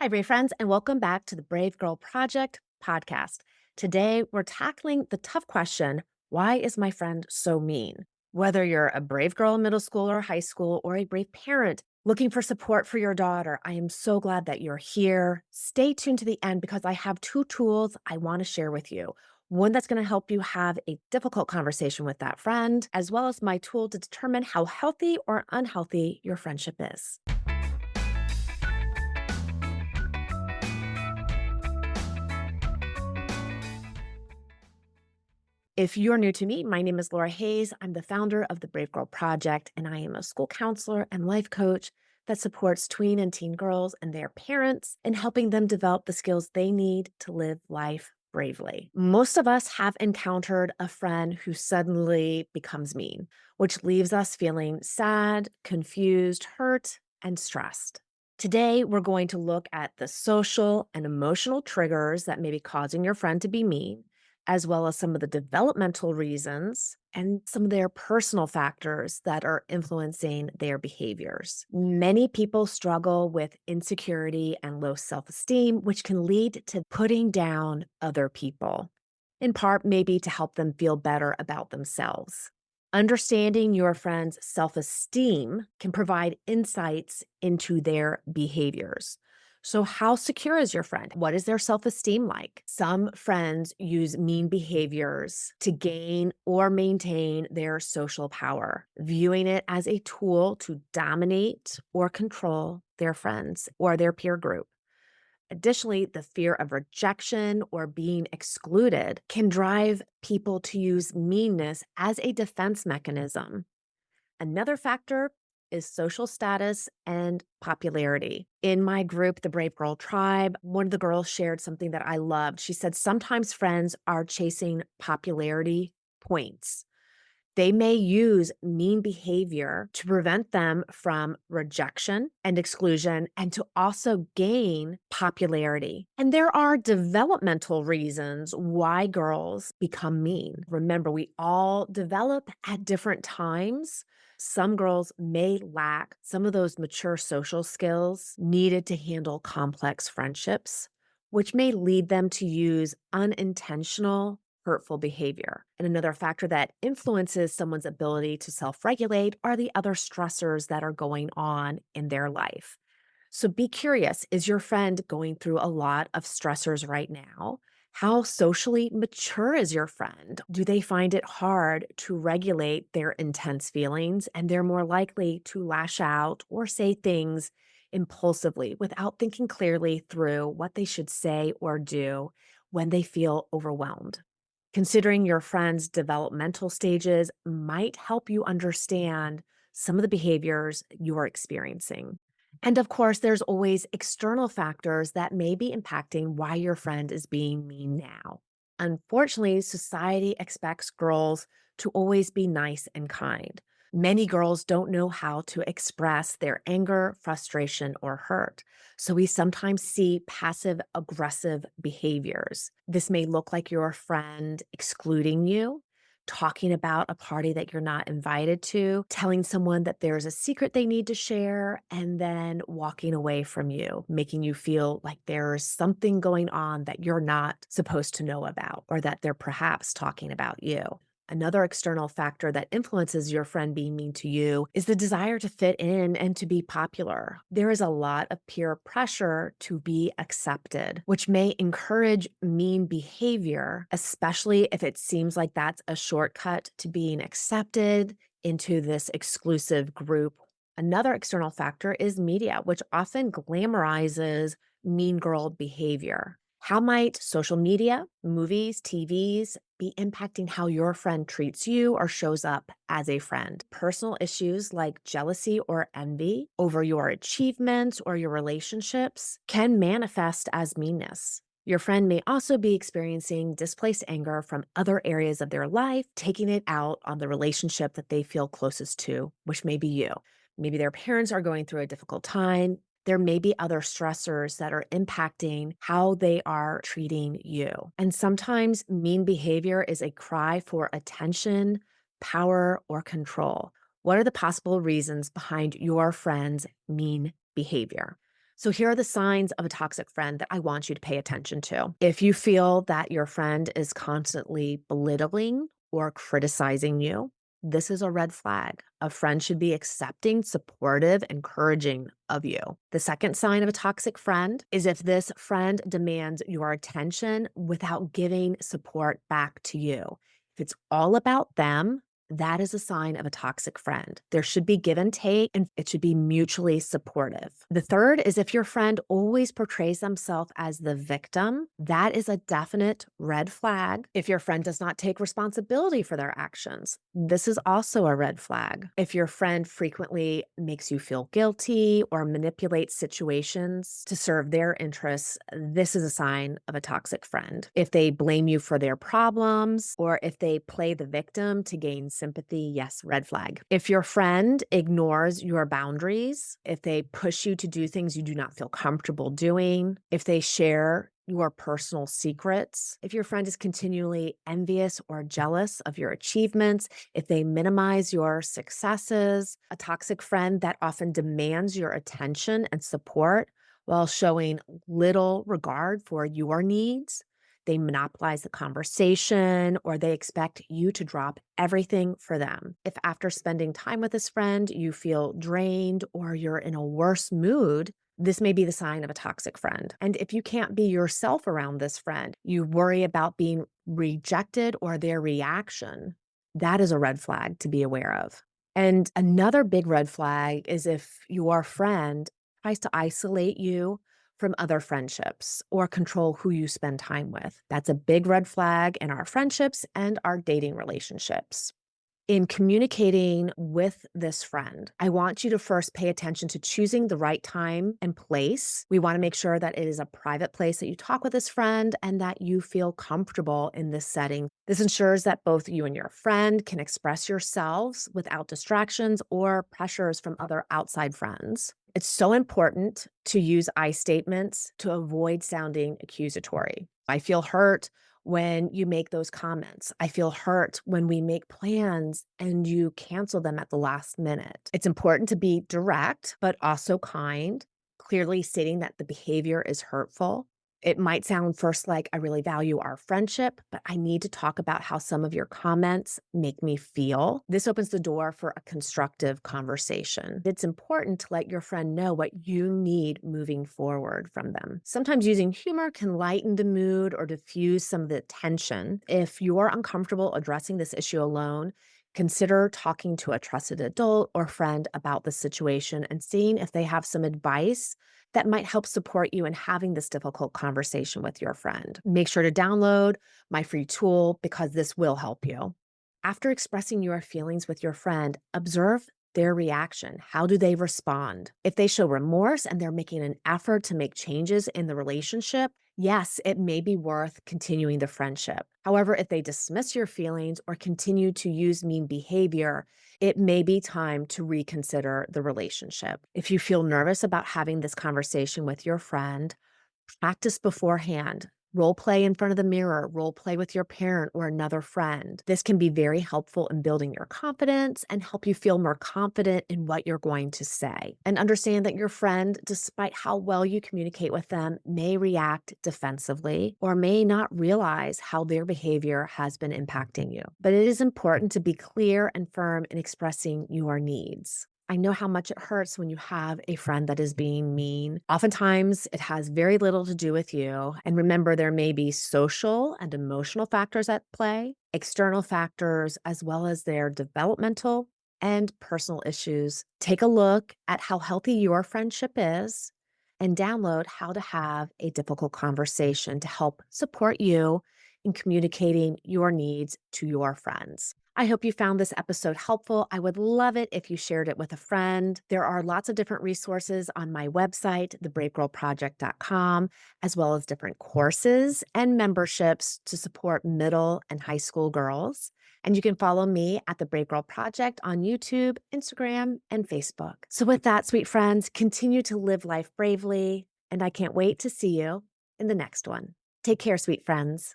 Hi, Brave friends, and welcome back to the Brave Girl Project podcast. Today, we're tackling the tough question, why is my friend so mean? Whether you're a brave girl in middle school or high school, or a brave parent looking for support for your daughter, I am so glad that you're here. Stay tuned to the end because I have two tools I want to share with you. One that's going to help you have a difficult conversation with that friend, as well as my tool to determine how healthy or unhealthy your friendship is. If you're new to me, my name is Laura Hayes. I'm the founder of the Brave Girl Project, and I am a school counselor and life coach that supports tween and teen girls and their parents in helping them develop the skills they need to live life bravely. Most of us have encountered a friend who suddenly becomes mean, which leaves us feeling sad, confused, hurt, and stressed. Today, we're going to look at the social and emotional triggers that may be causing your friend to be mean, as well as some of the developmental reasons and some of their personal factors that are influencing their behaviors. Many people struggle with insecurity and low self esteem, which can lead to putting down other people, in part, maybe to help them feel better about themselves. Understanding your friend's self esteem can provide insights into their behaviors. So, how secure is your friend? What is their self esteem like? Some friends use mean behaviors to gain or maintain their social power, viewing it as a tool to dominate or control their friends or their peer group. Additionally, the fear of rejection or being excluded can drive people to use meanness as a defense mechanism. Another factor is social status and popularity. In my group, the Brave Girl Tribe, one of the girls shared something that I loved. She said, sometimes friends are chasing popularity points. They may use mean behavior to prevent them from rejection and exclusion and to also gain popularity. And there are developmental reasons why girls become mean. Remember, we all develop at different times. Some girls may lack some of those mature social skills needed to handle complex friendships, which may lead them to use unintentional hurtful behavior. And another factor that influences someone's ability to self regulate are the other stressors that are going on in their life. So be curious, is your friend going through a lot of stressors right now? How socially mature is your friend? Do they find it hard to regulate their intense feelings and they're more likely to lash out or say things impulsively without thinking clearly through what they should say or do when they feel overwhelmed? Considering your friend's developmental stages might help you understand some of the behaviors you're experiencing. And of course, there's always external factors that may be impacting why your friend is being mean now. Unfortunately, society expects girls to always be nice and kind. Many girls don't know how to express their anger, frustration, or hurt. So we sometimes see passive aggressive behaviors. This may look like your friend excluding you, talking about a party that you're not invited to, telling someone that there's a secret they need to share, and then walking away from you, making you feel like there's something going on that you're not supposed to know about, or that they're perhaps talking about you. Another external factor that influences your friend being mean to you is the desire to fit in and to be popular. There is a lot of peer pressure to be accepted, which may encourage mean behavior, especially if it seems like that's a shortcut to being accepted into this exclusive group. Another external factor is media, which often glamorizes mean girl behavior. How might social media, movies, TVs be impacting how your friend treats you or shows up as a friend? Personal issues like jealousy or envy over your achievements or your relationships can manifest as meanness. Your friend may also be experiencing displaced anger from other areas of their life, taking it out on the relationship that they feel closest to, which may be you. Maybe their parents are going through a difficult time. There may be other stressors that are impacting how they are treating you. And sometimes mean behavior is a cry for attention, power, or control. What are the possible reasons behind your friend's mean behavior? So, here are the signs of a toxic friend that I want you to pay attention to. If you feel that your friend is constantly belittling or criticizing you, this is a red flag. A friend should be accepting, supportive, encouraging of you. The second sign of a toxic friend is if this friend demands your attention without giving support back to you. If it's all about them, that is a sign of a toxic friend. There should be give and take, and it should be mutually supportive. The third is if your friend always portrays themselves as the victim, that is a definite red flag. If your friend does not take responsibility for their actions, this is also a red flag. If your friend frequently makes you feel guilty or manipulates situations to serve their interests, this is a sign of a toxic friend. If they blame you for their problems or if they play the victim to gain sympathy, yes, red flag. If your friend ignores your boundaries, if they push you to do things you do not feel comfortable doing, if they share your personal secrets, if your friend is continually envious or jealous of your achievements, if they minimize your successes, a toxic friend that often demands your attention and support while showing little regard for your needs, they monopolize the conversation, or they expect you to drop everything for them. If after spending time with this friend, you feel drained or you're in a worse mood, this may be the sign of a toxic friend. And if you can't be yourself around this friend, you worry about being rejected or their reaction, that is a red flag to be aware of. And another big red flag is if your friend tries to isolate you from other friendships or control who you spend time with. That's a big red flag in our friendships and our dating relationships. In communicating with this friend, I want you to first pay attention to choosing the right time and place. We want to make sure that it is a private place that you talk with this friend and that you feel comfortable in this setting. This ensures that both you and your friend can express yourselves without distractions or pressures from other outside friends. It's so important to use I statements to avoid sounding accusatory. I feel hurt when you make those comments. I feel hurt when we make plans and you cancel them at the last minute. It's important to be direct, but also kind, clearly stating that the behavior is hurtful. It might sound first like I really value our friendship, but I need to talk about how some of your comments make me feel. This opens the door for a constructive conversation. It's important to let your friend know what you need moving forward from them. Sometimes using humor can lighten the mood or diffuse some of the tension. If you're uncomfortable addressing this issue alone, consider talking to a trusted adult or friend about the situation and seeing if they have some advice that might help support you in having this difficult conversation with your friend. Make sure to download my free tool because this will help you. After expressing your feelings with your friend, observe their reaction. How do they respond? If they show remorse and they're making an effort to make changes in the relationship, yes, it may be worth continuing the friendship. However, if they dismiss your feelings or continue to use mean behavior, it may be time to reconsider the relationship. If you feel nervous about having this conversation with your friend, practice beforehand. Role play in front of the mirror, role play with your parent or another friend. This can be very helpful in building your confidence and help you feel more confident in what you're going to say. And understand that your friend, despite how well you communicate with them, may react defensively or may not realize how their behavior has been impacting you. But it is important to be clear and firm in expressing your needs. I know how much it hurts when you have a friend that is being mean. Oftentimes, it has very little to do with you. And remember, there may be social and emotional factors at play, external factors, as well as their developmental and personal issues. Take a look at how healthy your friendship is and download How to Have a Difficult Conversation to help support you in communicating your needs to your friends. I hope you found this episode helpful. I would love it if you shared it with a friend. There are lots of different resources on my website, thebravegirlproject.com, as well as different courses and memberships to support middle and high school girls. And you can follow me at the Brave Girl Project on YouTube, Instagram, and Facebook. So with that, sweet friends, continue to live life bravely, and I can't wait to see you in the next one. Take care, sweet friends.